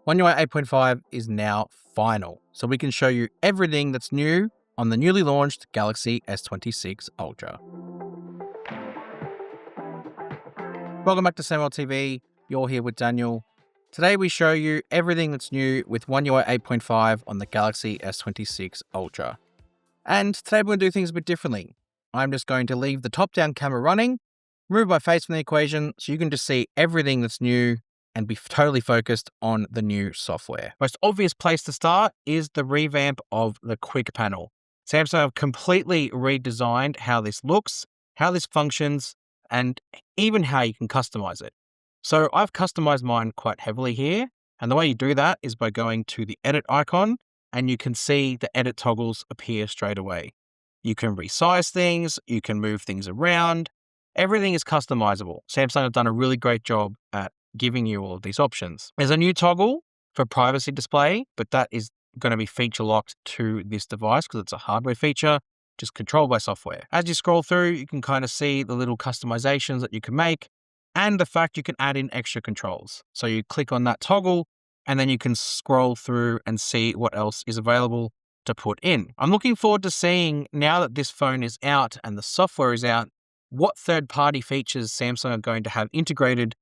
One UI 8.5 is now final, so we can show you everything that's new on the newly launched Galaxy S26 Ultra. Welcome back to SamMobile TV. You're here with Daniel. Today we show you everything that's new with One UI 8.5 on the Galaxy S26 Ultra. And today we're going to do things a bit differently. I'm just going to leave the top-down camera running, remove my face from the equation so you can just see everything that's new and be totally focused on the new software. Most obvious place to start is the revamp of the quick panel. Samsung have completely redesigned how this looks, how this functions, and even how you can customize it. So I've customized mine quite heavily here. And the way you do that is by going to the edit icon and you can see the edit toggles appear straight away. You can resize things, you can move things around. Everything is customizable. Samsung have done a really great job at giving you all of these options. There's a new toggle for privacy display, but that is going to be feature locked to this device because it's a hardware feature, just controlled by software. As you scroll through, you can kind of see the little customizations that you can make and the fact you can add in extra controls. So you click on that toggle and then you can scroll through and see what else is available to put in. I'm looking forward to seeing, now that this phone is out and the software is out, what third-party features Samsung are going to have integrated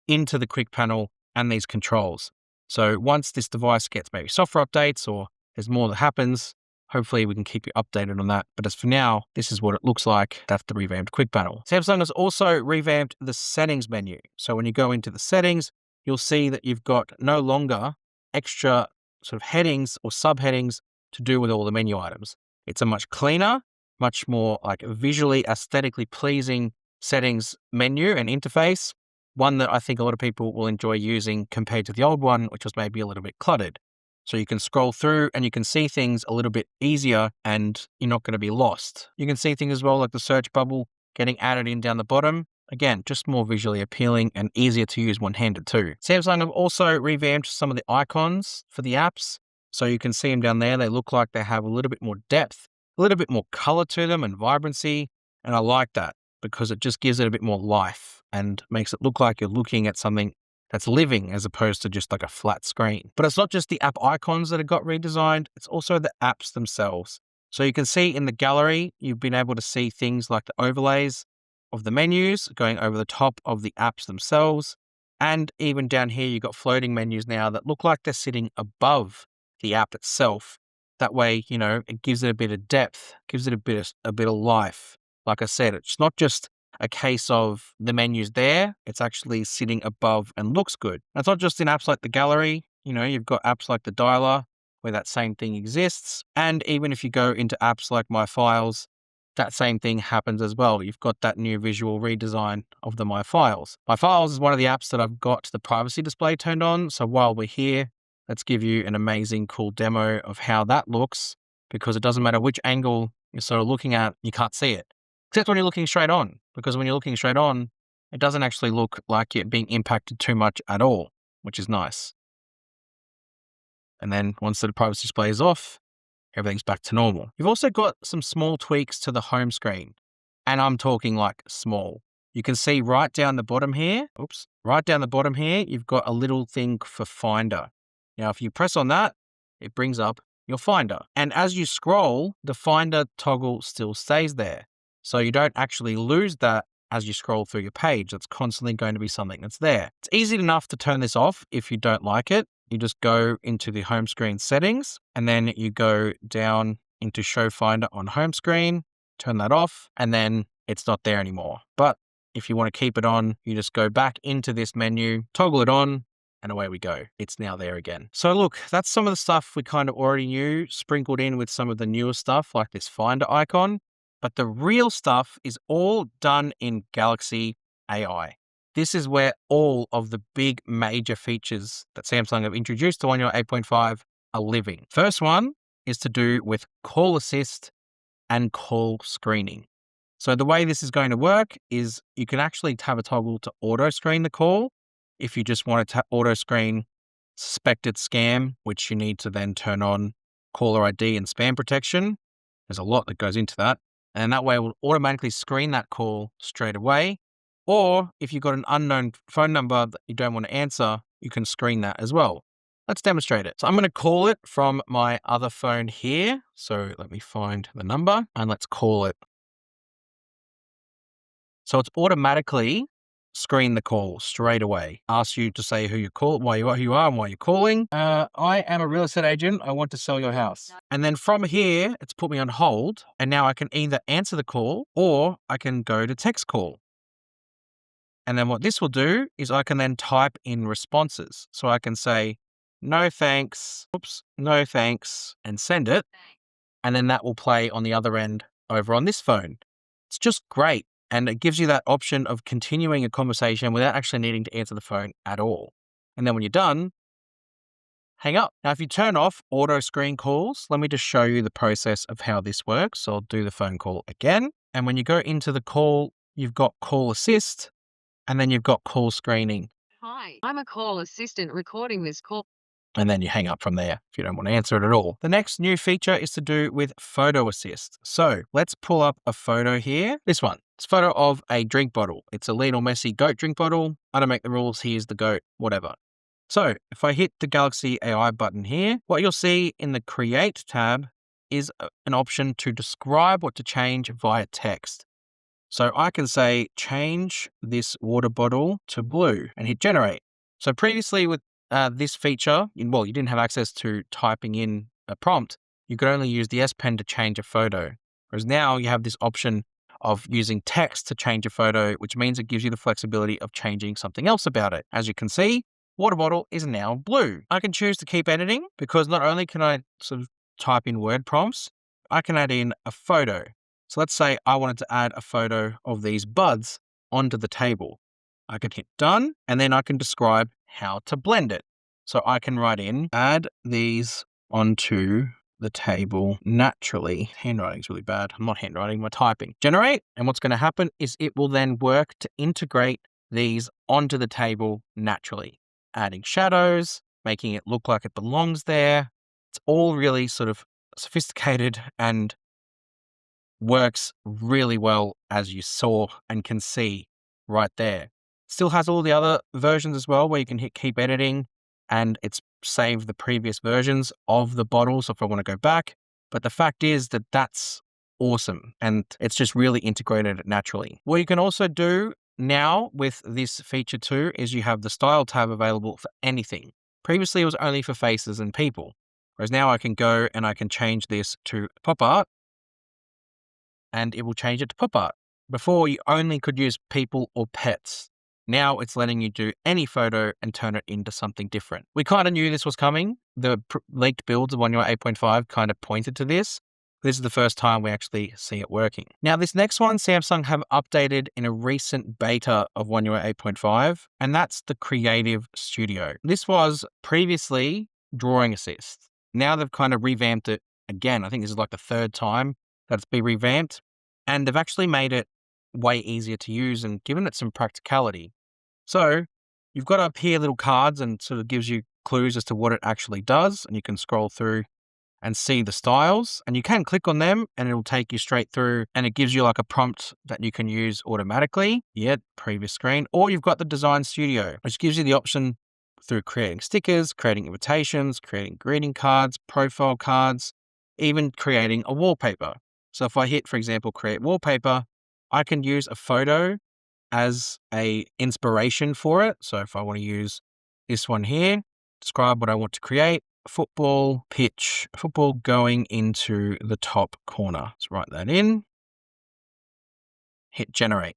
into the quick panel and these controls. So once this device gets maybe software updates or there's more that happens, hopefully we can keep you updated on that. But as for now, this is what it looks like. That's the revamped quick panel. Samsung has also revamped the settings menu. So when you go into the settings, you'll see that you've got no longer extra sort of headings or subheadings to do with all the menu items. It's a much cleaner, much more like visually, aesthetically pleasing settings menu and interface. One that I think a lot of people will enjoy using compared to the old one, which was maybe a little bit cluttered. So you can scroll through and you can see things a little bit easier and you're not going to be lost. You can see things as well like the search bubble getting added in down the bottom. Again, just more visually appealing and easier to use one-handed too. Samsung have also revamped some of the icons for the apps. So you can see them down there. They look like they have a little bit more depth, a little bit more color to them and vibrancy. And I like that because it just gives it a bit more life and makes it look like you're looking at something that's living as opposed to just like a flat screen. But it's not just the app icons that have got redesigned, it's also the apps themselves. So you can see in the gallery, you've been able to see things like the overlays of the menus going over the top of the apps themselves. And even down here, you've got floating menus now that look like they're sitting above the app itself. That way, it gives it a bit of depth, gives it a bit of life. Like I said, it's not just a case of the menus there, it's actually sitting above and looks good. And it's not just in apps like the gallery, you've got apps like the dialer where that same thing exists. And even if you go into apps like My Files, that same thing happens as well. You've got that new visual redesign of the My Files. My Files is one of the apps that I've got the privacy display turned on. So while we're here, let's give you an amazing, cool demo of how that looks, because it doesn't matter which angle you're sort of looking at, you can't see it. Except when you're looking straight on, because when you're looking straight on, it doesn't actually look like you're being impacted too much at all, which is nice. And then once the privacy display is off, everything's back to normal. You've also got some small tweaks to the home screen, and I'm talking like small. You can see right down the bottom here, you've got a little thing for Finder. Now, if you press on that, it brings up your Finder. And as you scroll, the Finder toggle still stays there. So you don't actually lose that as you scroll through your page. It's constantly going to be something that's there. It's easy enough to turn this off if you don't like it. You just go into the home screen settings and then you go down into Show Finder on home screen, turn that off, and then it's not there anymore. But if you want to keep it on, you just go back into this menu, toggle it on, and away we go. It's now there again. So look, that's some of the stuff we kind of already knew, sprinkled in with some of the newer stuff like this Finder icon. But the real stuff is all done in Galaxy AI. This is where all of the big major features that Samsung have introduced to One UI 8.5 are living. First one is to do with call assist and call screening. So the way this is going to work is you can actually have a toggle to auto screen the call if you just want to auto screen suspected scam, which you need to then turn on caller ID and spam protection. There's a lot that goes into that. And that way it will automatically screen that call straight away. Or if you've got an unknown phone number that you don't want to answer, you can screen that as well. Let's demonstrate it. So I'm going to call it from my other phone here. So let me find the number and let's call it. So it's automatically screen the call straight away. Asks you to say who you call, who you are and why you're calling. I am a real estate agent. I want to sell your house. And then from here, it's put me on hold. And now I can either answer the call or I can go to text call. And then what this will do is I can then type in responses. So I can say, no thanks, no thanks, and send it. And then that will play on the other end over on this phone. It's just great. And it gives you that option of continuing a conversation without actually needing to answer the phone at all. And then when you're done, hang up. Now, if you turn off auto screen calls, let me just show you the process of how this works. So I'll do the phone call again. And when you go into the call, you've got call assist, and then you've got call screening. Hi, I'm a call assistant recording this call. And then you hang up from there if you don't want to answer it at all. The next new feature is to do with photo assist. So let's pull up a photo here. This one, it's a photo of a drink bottle. It's a Lionel Messi goat drink bottle. I don't make the rules. Here's the goat, whatever. So if I hit the Galaxy AI button here, what you'll see in the Create tab is an option to describe what to change via text. So I can say, change this water bottle to blue and hit generate. So previously with this feature, you didn't have access to typing in a prompt. You could only use the S Pen to change a photo. Whereas now you have this option of using text to change a photo, which means it gives you the flexibility of changing something else about it. As you can see, water bottle is now blue. I can choose to keep editing because not only can I sort of type in word prompts, I can add in a photo. So let's say I wanted to add a photo of these buds onto the table. I can hit done, and then I can describe how to blend it. So I can write in, add these onto the table naturally. Handwriting's really bad. I'm not handwriting, I'm typing. Generate, and what's going to happen is it will then work to integrate these onto the table naturally. Adding shadows, making it look like it belongs there. It's all really sort of sophisticated and works really well, as you saw and can see right there. Still has all the other versions as well, where you can hit keep editing and it's saved the previous versions of the bottle. So if I want to go back, but the fact is that that's awesome and it's just really integrated naturally. What you can also do now with this feature too is you have the style tab available for anything. Previously it was only for faces and people, whereas now I can go and I can change this to pop art and it will change it to pop art. Before you only could use people or pets. Now it's letting you do any photo and turn it into something different. We kind of knew this was coming. The leaked builds of One UI 8.5 kind of pointed to this. This is the first time we actually see it working. Now, this next one, Samsung have updated in a recent beta of One UI 8.5, and that's the Creative Studio. This was previously Drawing Assist. Now they've kind of revamped it again. I think this is like the third time that it's been revamped, and they've actually made it way easier to use and given it some practicality. So you've got up here little cards and sort of gives you clues as to what it actually does. And you can scroll through and see the styles, and you can click on them and it'll take you straight through and it gives you like a prompt that you can use automatically. Yeah, previous screen. Or you've got the Design Studio, which gives you the option through creating stickers, creating invitations, creating greeting cards, profile cards, even creating a wallpaper. So if I hit, for example, create wallpaper, I can use a photo as a inspiration for it. So if I want to use this one here, describe what I want to create, football pitch, football going into the top corner. Let's write that in, hit generate.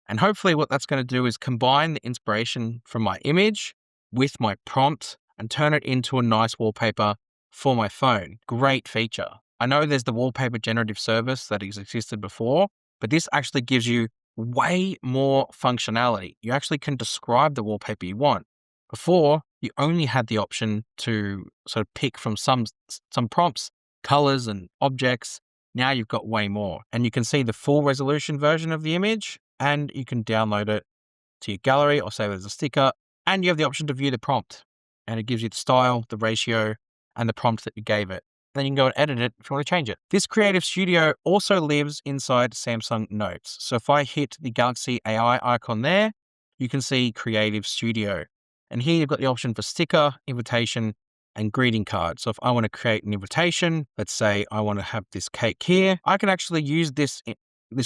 And hopefully what that's going to do is combine the inspiration from my image with my prompt and turn it into a nice wallpaper for my phone. Great feature. I know there's the wallpaper generative service that has existed before, but this actually gives you way more functionality. You actually can describe the wallpaper you want. Before, you only had the option to sort of pick from some prompts, colors and objects. Now you've got way more. And you can see the full resolution version of the image, and you can download it to your gallery or save it as a sticker. And you have the option to view the prompt. And it gives you the style, the ratio, and the prompt that you gave it. Then you can go and edit it if you want to change it. This Creative Studio also lives inside Samsung Notes. So if I hit the Galaxy AI icon there, you can see Creative Studio. And here you've got the option for sticker, invitation, and greeting card. So if I want to create an invitation, let's say I want to have this cake here, I can actually use this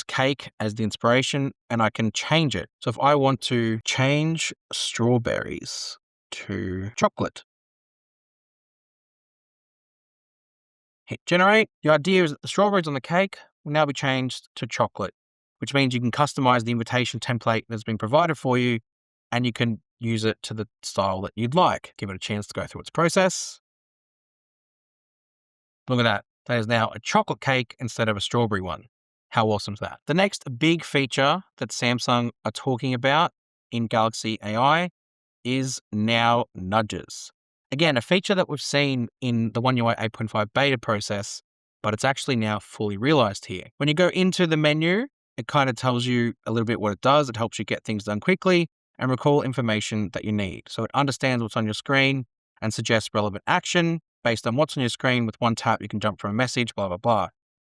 cake as the inspiration and I can change it. So if I want to change strawberries to chocolate, hit generate. The idea is that the strawberries on the cake will now be changed to chocolate, which means you can customize the invitation template that's been provided for you and you can use it to the style that you'd like. Give it a chance to go through its process. Look at that. That is now a chocolate cake instead of a strawberry one. How awesome is that? The next big feature that Samsung are talking about in Galaxy AI is now nudges. Again, a feature that we've seen in the One UI 8.5 beta process, but it's actually now fully realized here. When you go into the menu, it kind of tells you a little bit what it does. It helps you get things done quickly and recall information that you need. So it understands what's on your screen and suggests relevant action. Based on what's on your screen, with one tap, you can jump from a message, blah, blah, blah.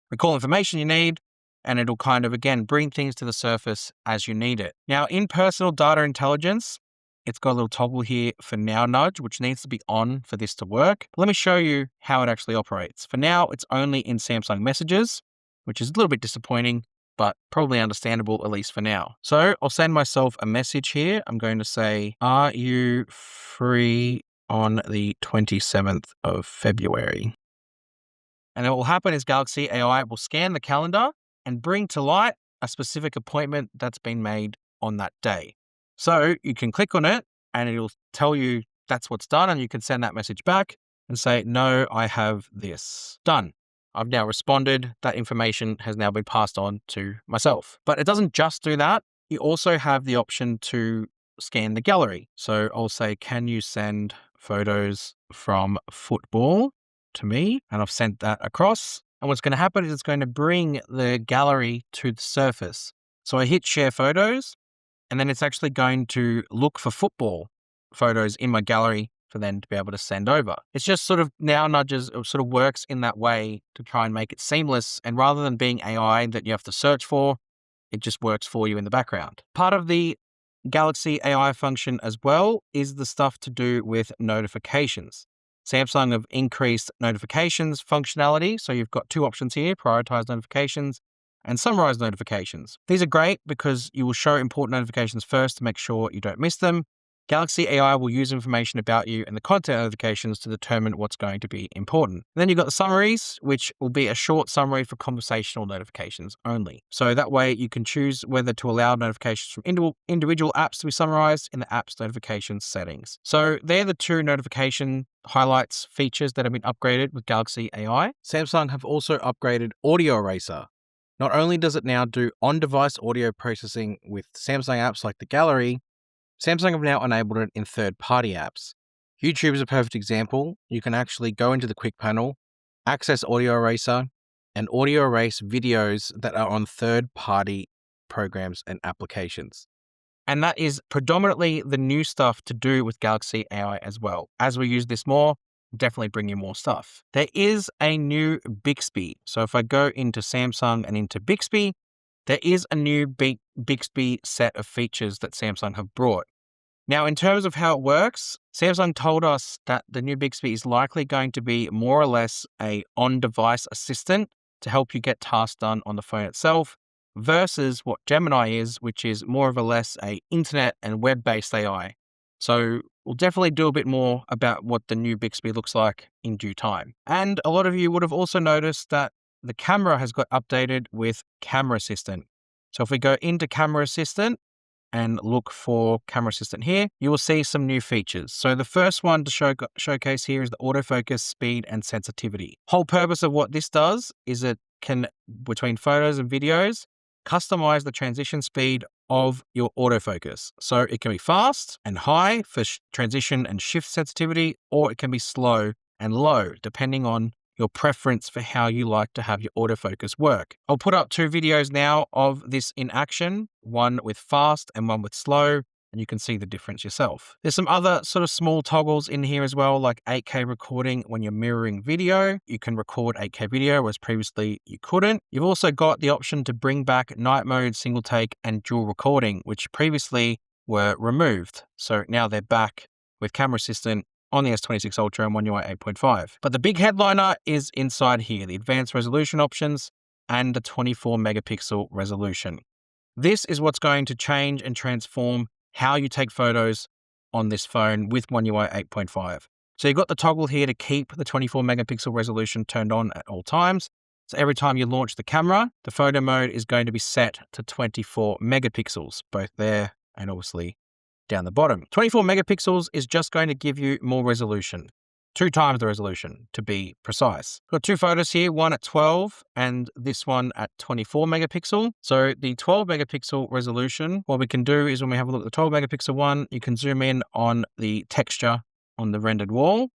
Recall information you need, and it'll kind of, again, bring things to the surface as you need it. Now, in personal data intelligence, it's got a little toggle here for Now Nudge, which needs to be on for this to work. Let me show you how it actually operates. For now, it's only in Samsung Messages, which is a little bit disappointing, but probably understandable, at least for now. So I'll send myself a message here. I'm going to say, are you free on the 27th of February? And what will happen is Galaxy AI will scan the calendar and bring to light a specific appointment that's been made on that day. So you can click on it and it'll tell you that's what's done, and you can send that message back and say, no, I have this. Done. I've now responded. That information has now been passed on to myself. But it doesn't just do that. You also have the option to scan the gallery. So I'll say, can you send photos from football to me? And I've sent that across. And what's going to happen is it's going to bring the gallery to the surface. So I hit share photos, and then it's actually going to look for football photos in my gallery for then to be able to send over. It's just sort of Now Nudges, it sort of works in that way to try and make it seamless. And rather than being AI that you have to search for, it just works for you in the background. Part of the Galaxy AI function as well is the stuff to do with notifications. Samsung have increased notifications functionality. So you've got two options here, prioritize notifications and summarize notifications. These are great because you will show important notifications first to make sure you don't miss them. Galaxy AI will use information about you and the content notifications to determine what's going to be important. And then you've got the summaries, which will be a short summary for conversational notifications only. So that way you can choose whether to allow notifications from individual apps to be summarized in the app's notifications settings. So they're the two notification highlights features that have been upgraded with Galaxy AI. Samsung have also upgraded Audio Eraser. Not only does it now do on-device audio processing with Samsung apps like the Gallery, Samsung have now enabled it in third-party apps. YouTube is a perfect example. You can actually go into the quick panel, access Audio Eraser, and audio erase videos that are on third-party programs and applications. And that is predominantly the new stuff to do with Galaxy AI as well. As we use this more, definitely bring you more stuff. There is a new Bixby. So if I go into Samsung and into Bixby, there is a new Bixby set of features that Samsung have brought. Now, in terms of how it works, Samsung told us that the new Bixby is likely going to be more or less a on-device assistant to help you get tasks done on the phone itself, versus what Gemini is, which is more of a less a internet and web-based AI. So we'll definitely do a bit more about what the new Bixby looks like in due time. And a lot of you would have also noticed that the camera has got updated with Camera Assistant. So if we go into Camera Assistant and look for Camera Assistant here, you will see some new features. So the first one to showcase here is the autofocus speed and sensitivity. Whole purpose of what this does is it can, between photos and videos, customize the transition speed of your autofocus. So it can be fast and high for transition and shift sensitivity, or it can be slow and low, depending on your preference for how you like to have your autofocus work. I'll put up two videos now of this in action, one with fast and one with slow, and you can see the difference yourself. There's some other sort of small toggles in here as well, like 8K recording when you're mirroring video. You can record 8K video, whereas previously you couldn't. You've also got the option to bring back night mode, single take, and dual recording, which previously were removed. So now they're back with Camera Assistant on the S26 Ultra and One UI 8.5. But the big headliner is inside here, the advanced resolution options and the 24 megapixel resolution. This is what's going to change and transform how you take photos on this phone with One UI 8.5. So you've got the toggle here to keep the 24 megapixel resolution turned on at all times. So every time you launch the camera, the photo mode is going to be set to 24 megapixels, both there and obviously down the bottom. 24 megapixels is just going to give you more resolution, 2 times the resolution to be precise. Got 2 photos here, one at 12 and this one at 24 megapixel. So the 12 megapixel resolution, what we can do is when we have a look at the 12 megapixel one, you can zoom in on the texture on the rendered wall.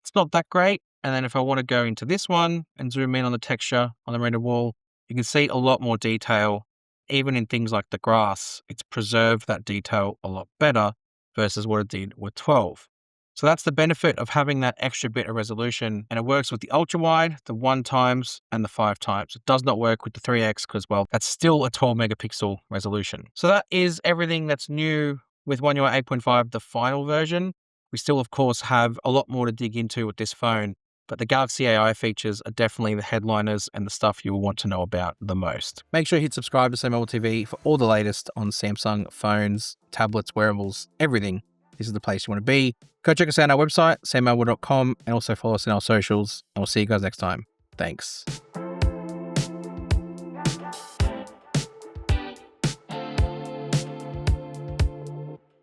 It's not that great. And then if I want to go into this one and zoom in on the texture on the rendered wall, you can see a lot more detail. Even in things like the grass, it's preserved that detail a lot better versus what it did with 12. So that's the benefit of having that extra bit of resolution. And it works with the ultra wide, the 1 times and the 5 times. It does not work with the 3x because, well, that's still a 12 megapixel resolution. So that is everything that's new with One UI 8.5, the final version. We still, of course, have a lot more to dig into with this phone, but the Galaxy AI features are definitely the headliners and the stuff you will want to know about the most. Make sure you hit subscribe to SamMobile TV for all the latest on Samsung phones, tablets, wearables, everything. This is the place you want to be. Go check us out on our website, sammobile.com, and also follow us on our socials, and we'll see you guys next time. Thanks.